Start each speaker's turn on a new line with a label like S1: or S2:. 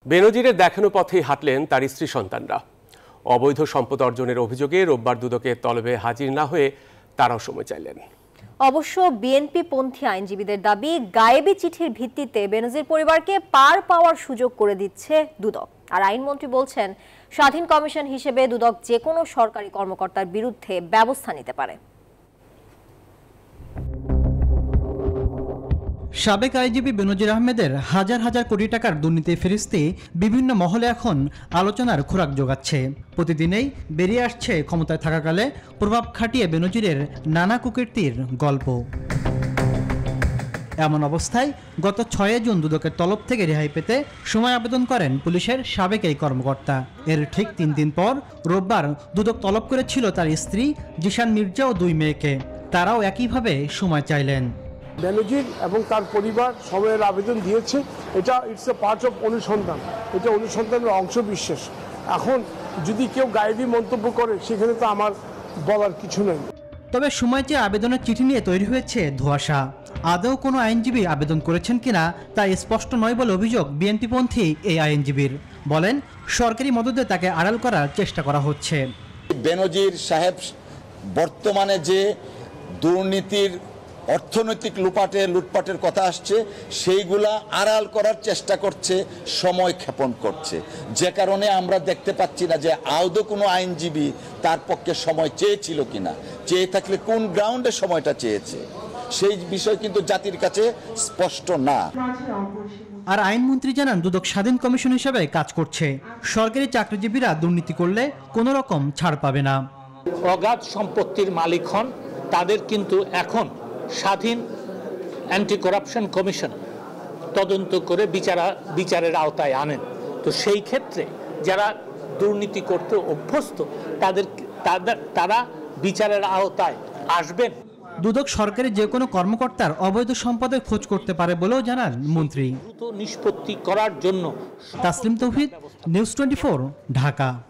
S1: বেনজিরের দেখানো পথেই হাঁটলেন তার স্ত্রী সন্তানরা। অবৈধ সম্পদ অর্জনের অভিযোগে রোববার দুদকের তলবে হাজির না হয়ে তারাও সময় চাইলেন।
S2: অবশ্য বিএনপি পন্থী আইনজীবীদের দাবি, গায়েবী চিঠির ভিত্তিতে বেনজির পরিবারকে পার পাওয়ার সুযোগ করে দিচ্ছে দুদক। আর আইনমন্ত্রী বলছেন, স্বাধীন কমিশন হিসেবে দুদক যে কোনো সরকারি কর্মকর্তার বিরুদ্ধে ব্যবস্থা নিতে পারে।
S3: সাবেক আইনজীবী বেনজির আহমেদের হাজার হাজার কোটি টাকার দুর্নীতির ফেরিস্তি বিভিন্ন মহলে এখন আলোচনার খোরাক জোগাচ্ছে। প্রতিদিনেই বেরিয়ে আসছে ক্ষমতায় থাকাকালে প্রভাব খাটিয়ে বেনজিরের নানা কুকীর্তির গল্প। এমন অবস্থায় গত 6 জুন দুদকের তলব থেকে রেহাই পেতে সময় আবেদন করেন পুলিশের সাবেক এই কর্মকর্তা। এর ঠিক 3 দিন পর রোববার দুদক তলব করেছিল তার স্ত্রী জিশান মির্জা ও 2 মেয়েকে। তারাও একইভাবে সময় চাইলেন।
S4: বেনজির এবং তার পরিবার সময়ের আবেদন দিয়েছে। এটা ইটস এ পার্ট অফ অনুসন্ধান, এটা অনুসন্ধানের অংশ বিশেষ। এখন যদি কেউ গায়েবী মন্তব্য করে সেখানে তো আমার বলার কিছু নেই।
S3: তবে সময় চেয়ে আবেদনের চিঠি নিয়ে তৈরি হয়েছে ধোঁয়াশা। আদৌ কোনো আইনজীবী আবেদন করেছেন কিনা তা স্পষ্ট নয় বলে অভিযোগ বিএনপিপন্থী এই আইনজীবীর। বলেন, সরকারি মদদে তাকে আড়াল করার চেষ্টা করা হচ্ছে।
S5: বেনজির সাহেব বর্তমানে যে দুর্নীতির অর্থনৈতিক লুটপাটের কথা আসছে, সেইগুলা আড়াল করার চেষ্টা করছে, সময় ক্ষেপণ করছে। যে কারণে আমরা দেখতে পাচ্ছি না যে আদৌ কোনো আইনজীবী তার পক্ষে সময় চেয়েছিল কিনা, চেয়ে থাকলে কোন গ্রাউন্ডে সময়টা চেয়েছে, সেই বিষয় কিন্তু জাতির কাছে স্পষ্ট না।
S3: আর আইনমন্ত্রী জানান, দুদক স্বাধীন কমিশন হিসেবে কাজ করছে। সরকারি চাকরিজীবীরা দুর্নীতি করলে কোনো রকম ছাড় পাবে না।
S6: অগাধ সম্পত্তির মালিক হন, তাদের কিন্তু এখন স্বাধীন অ্যান্টি করাপশন কমিশন তদন্ত করে বিচারের আওতায় আনেন। তো সেই ক্ষেত্রে যারা দুর্নীতি করতে অভ্যস্ত তারা বিচারের আওতায় আসবেন।
S3: দুদক সরকারি যে কোনো কর্মকর্তার অবৈধ সম্পদের খোঁজ করতে পারে বলেও জানান মন্ত্রী।
S6: দ্রুত নিষ্পত্তি করার জন্য।
S3: তাসলিম তৌহিদ, নিউজ 24, ঢাকা।